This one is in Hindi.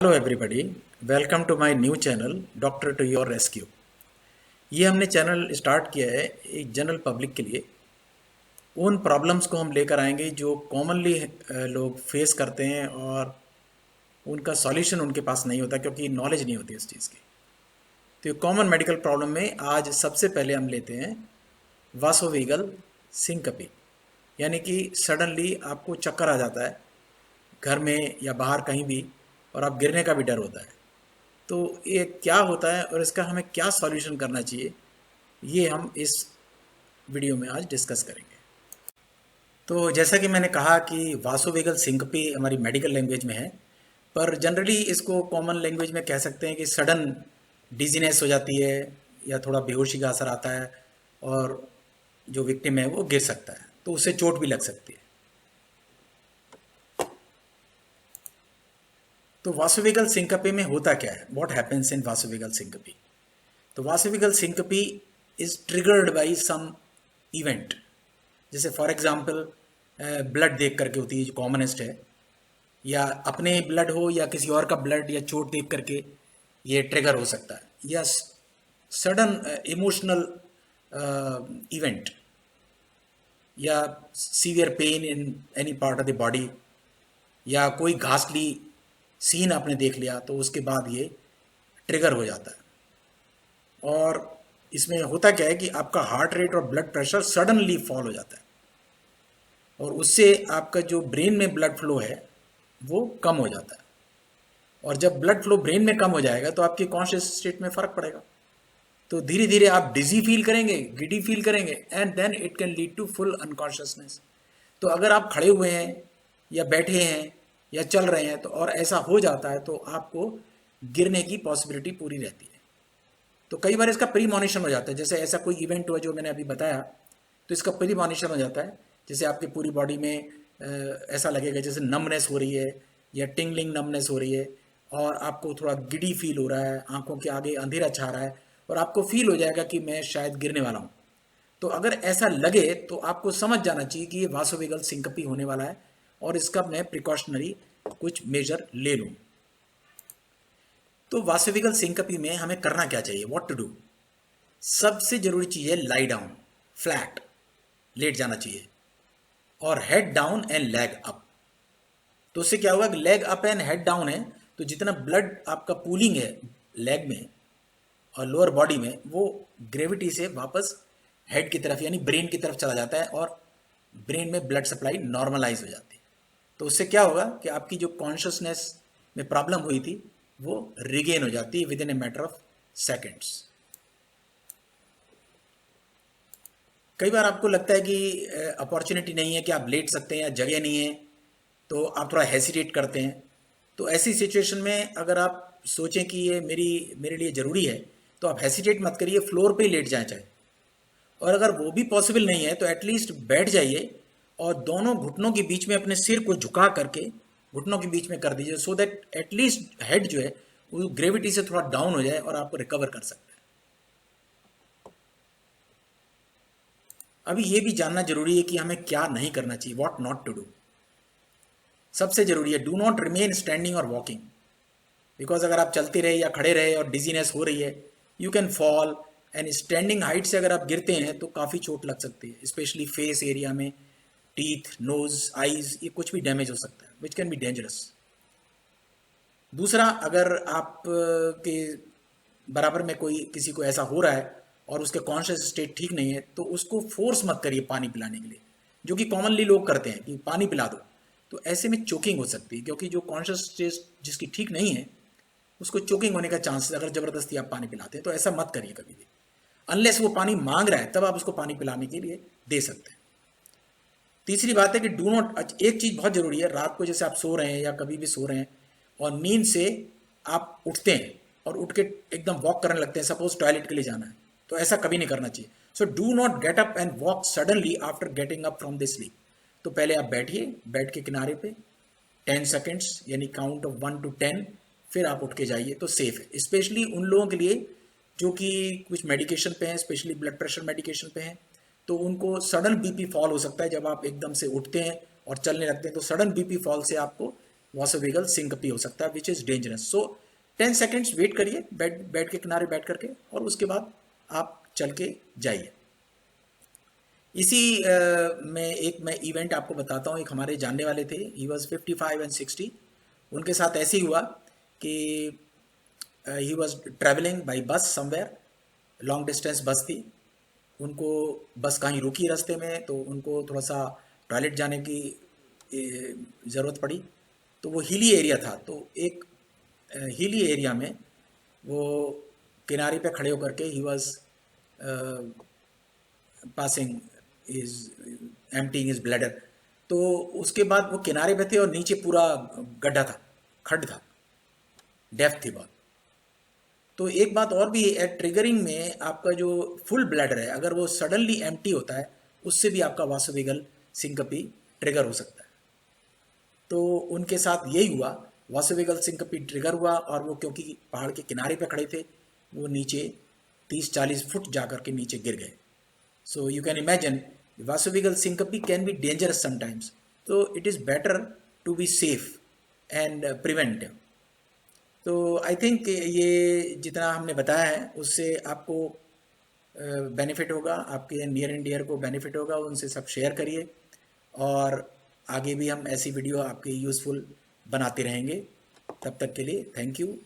Hello everybody, welcome to my new channel doctor to your rescue. ये हमने चैनल स्टार्ट किया है एक जनरल पब्लिक के लिए। उन प्रॉब्लम्स को हम लेकर आएंगे जो कॉमनली लोग फेस करते हैं और उनका सॉल्यूशन उनके पास नहीं होता क्योंकि नॉलेज नहीं होती इस चीज़ की। तो ये कॉमन मेडिकल प्रॉब्लम में आज सबसे पहले हम लेते हैं वासोवेगल सिंकपी, यानी कि सडनली आपको चक्कर आ जाता है घर में या बाहर कहीं भी और आप गिरने का भी डर होता है। तो ये क्या होता है और इसका हमें क्या सॉल्यूशन करना चाहिए, ये हम इस वीडियो में आज डिस्कस करेंगे। तो जैसा कि मैंने कहा कि वासोवेगल सिंकपी हमारी मेडिकल लैंग्वेज में है, पर जनरली इसको कॉमन लैंग्वेज में कह सकते हैं कि सडन डिजीनेस हो जाती है या थोड़ा बेहोशी का असर आता है और जो विक्टिम है वो गिर सकता है, तो उससे चोट भी लग सकती है। तो वासोवेगल सिंकपी में होता क्या है, what happens in vasovagal syncope? तो vasovagal syncope is triggered by some event, जैसे फॉर एग्जांपल ब्लड देख करके होती है जो कॉमनेस्ट है, या अपने ब्लड हो या किसी और का ब्लड या चोट देख करके ये ट्रिगर हो सकता है, या सडन इमोशनल इवेंट, या severe pain in any part of the body, या कोई घासली सीन आपने देख लिया तो उसके बाद ये ट्रिगर हो जाता है। और इसमें होता क्या है कि आपका हार्ट रेट और ब्लड प्रेशर सडनली फॉल हो जाता है और उससे आपका जो ब्रेन में ब्लड फ्लो है वो कम हो जाता है। और जब ब्लड फ्लो ब्रेन में कम हो जाएगा तो आपकी कॉन्शियस स्टेट में फ़र्क पड़ेगा, तो धीरे धीरे आप डिजी फील करेंगे, गिडी फील करेंगे, and then it can lead to full unconsciousness. तो अगर आप खड़े हुए हैं या बैठे हैं या चल रहे हैं तो और ऐसा हो जाता है तो आपको गिरने की पॉसिबिलिटी पूरी रहती है। तो कई बार इसका प्रीमॉनिशन हो जाता है, जैसे ऐसा कोई इवेंट हुआ जो मैंने अभी बताया तो इसका प्रीमॉनिशन हो जाता है, जैसे आपकी पूरी बॉडी में ऐसा लगेगा जैसे नमनेस हो रही है या टिंगलिंग नमनेस हो रही है और आपको थोड़ा गिडी फील हो रहा है, आंखों के आगे अंधेरा छा रहा है और आपको फील हो जाएगा कि मैं शायद गिरने वाला हूँ। तो अगर ऐसा लगे तो आपको समझ जाना चाहिए कि ये वासोवेगल सिंकपी होने वाला है और इसका मैं प्रिकॉशनरी कुछ मेजर ले लूँ। तो वासोवेगल सिंकपी में हमें करना क्या चाहिए, व्हाट टू डू? सबसे जरूरी चीज़ है लाई डाउन, फ्लैट लेट जाना चाहिए, और head down and leg up. तो उससे क्या होगा कि leg up and head down है तो जितना ब्लड आपका पूलिंग है लेग में और लोअर बॉडी में वो ग्रेविटी से वापस हेड की तरफ यानी ब्रेन की तरफ चला जाता है और ब्रेन में ब्लड सप्लाई नॉर्मलाइज हो जाती है। तो उससे क्या होगा कि आपकी जो कॉन्शियसनेस में प्रॉब्लम हुई थी वो रिगेन हो जाती है with in a matter of seconds. कई बार आपको लगता है कि अपॉर्चुनिटी नहीं है कि आप लेट सकते हैं या जगह नहीं है, तो आप थोड़ा हेसिटेट करते हैं। तो ऐसी सिचुएशन में अगर आप सोचें कि ये मेरे लिए ज़रूरी है तो आप हेसिटेट मत करिए, फ्लोर पे ही लेट जाएं चाहे। और अगर वो भी पॉसिबल नहीं है तो एटलीस्ट बैठ जाइए और दोनों घुटनों के बीच में अपने सिर को झुका करके घुटनों के बीच में कर दीजिए, सो दैट एटलीस्ट हेड जो है वो ग्रेविटी से थोड़ा डाउन हो जाए और आपको रिकवर कर सकते हैं। अभी ये भी जानना जरूरी है कि हमें क्या नहीं करना चाहिए, व्हाट नॉट टू डू। सबसे जरूरी है डू नॉट रिमेन स्टैंडिंग और वॉकिंग, बिकॉज अगर आप चलते रहे या खड़े रहे और डिजीनेस हो रही है you can fall, and standing height से अगर आप गिरते हैं तो काफ़ी चोट लग सकती है, स्पेशली फेस एरिया में, टीथ, नोज, आईज, ये कुछ भी डैमेज हो सकता है विच कैन बी डेंजरस। दूसरा, अगर आप के बराबर में कोई किसी को ऐसा हो रहा है और उसके कॉन्शियस स्टेट ठीक नहीं है तो उसको फोर्स मत करिए पानी पिलाने के लिए, जो कि कॉमनली लोग करते हैं कि पानी पिला दो। तो ऐसे में चोकिंग हो सकती है, क्योंकि जो कॉन्शियस स्टेट जिसकी ठीक नहीं है उसको चोकिंग होने का चांस है अगर ज़बरदस्ती आप पानी पिलाते हैं। तो ऐसा मत करिए कभी भी, अनलेस वो पानी मांग रहा है तब आप उसको पानी पिलाने के लिए दे सकते हैं। तीसरी बात है कि डू नॉट, एक चीज़ बहुत ज़रूरी है, रात को जैसे आप सो रहे हैं या कभी भी सो रहे हैं और नींद से आप उठते हैं और उठ के एकदम वॉक करने लगते हैं, सपोज टॉयलेट के लिए जाना है, तो ऐसा कभी नहीं करना चाहिए। So do not get up and walk suddenly after getting up from the sleep. तो पहले आप बैठिए, बेड के किनारे पे 10 सेकेंड्स यानी काउंट ऑफ 1 to 10, फिर आप उठ के जाइए तो सेफ है। स्पेशली उन लोगों के लिए जो कि कुछ मेडिकेशन पे हैं, स्पेशली ब्लड प्रेशर मेडिकेशन पे हैं, तो उनको सडन बीपी फॉल हो सकता है। जब आप एकदम से उठते हैं और चलने लगते हैं तो सडन बीपी फॉल से आपको वासोवेगल सिंकपी हो सकता है which is dangerous. So 10 seconds wait करिए बेड के किनारे बैठ करके, और उसके बाद आप चल के जाइए। इसी मैं इवेंट आपको बताता हूँ। एक हमारे जानने वाले थे, ही वॉज 55 एंड 60। उनके साथ ऐसे ही हुआ कि he was travelling by bus somewhere, long distance बस थी। उनको बस कहीं रुकी रास्ते में, तो उनको थोड़ा सा टॉयलेट जाने की ज़रूरत पड़ी। तो वो हिली एरिया था, तो एक हिली एरिया में वो किनारे पे खड़े होकर के he was passing is emptying is bladder. तो उसके बाद वो किनारे पे थे और नीचे पूरा गड्ढा था, खड्ड था, डेप्थ थी बहुत। तो एक बात और भी है, ट्रिगरिंग में आपका जो फुल ब्लैडर है, अगर वो सडनली एम्प्टी होता है, उससे भी आपका वासोवेगल सिंकपी ट्रिगर हो सकता है। तो उनके साथ यही हुआ, वासोवेगल सिंकपी ट्रिगर हुआ, और वो क्योंकि पहाड़ के किनारे पे खड़े थे, वो नीचे 30-40 फुट जा कर के नीचे गिर गए। So you can imagine vasovagal syncope can be dangerous sometimes. So it is better to be safe and preventive. तो आई थिंक ये जितना हमने बताया है उससे आपको बेनिफिट होगा, आपके नियर एंड डियर को बेनिफिट होगा, उनसे सब शेयर करिए, और आगे भी हम ऐसी वीडियो आपके यूज़फुल बनाते रहेंगे। तब तक के लिए थैंक यू।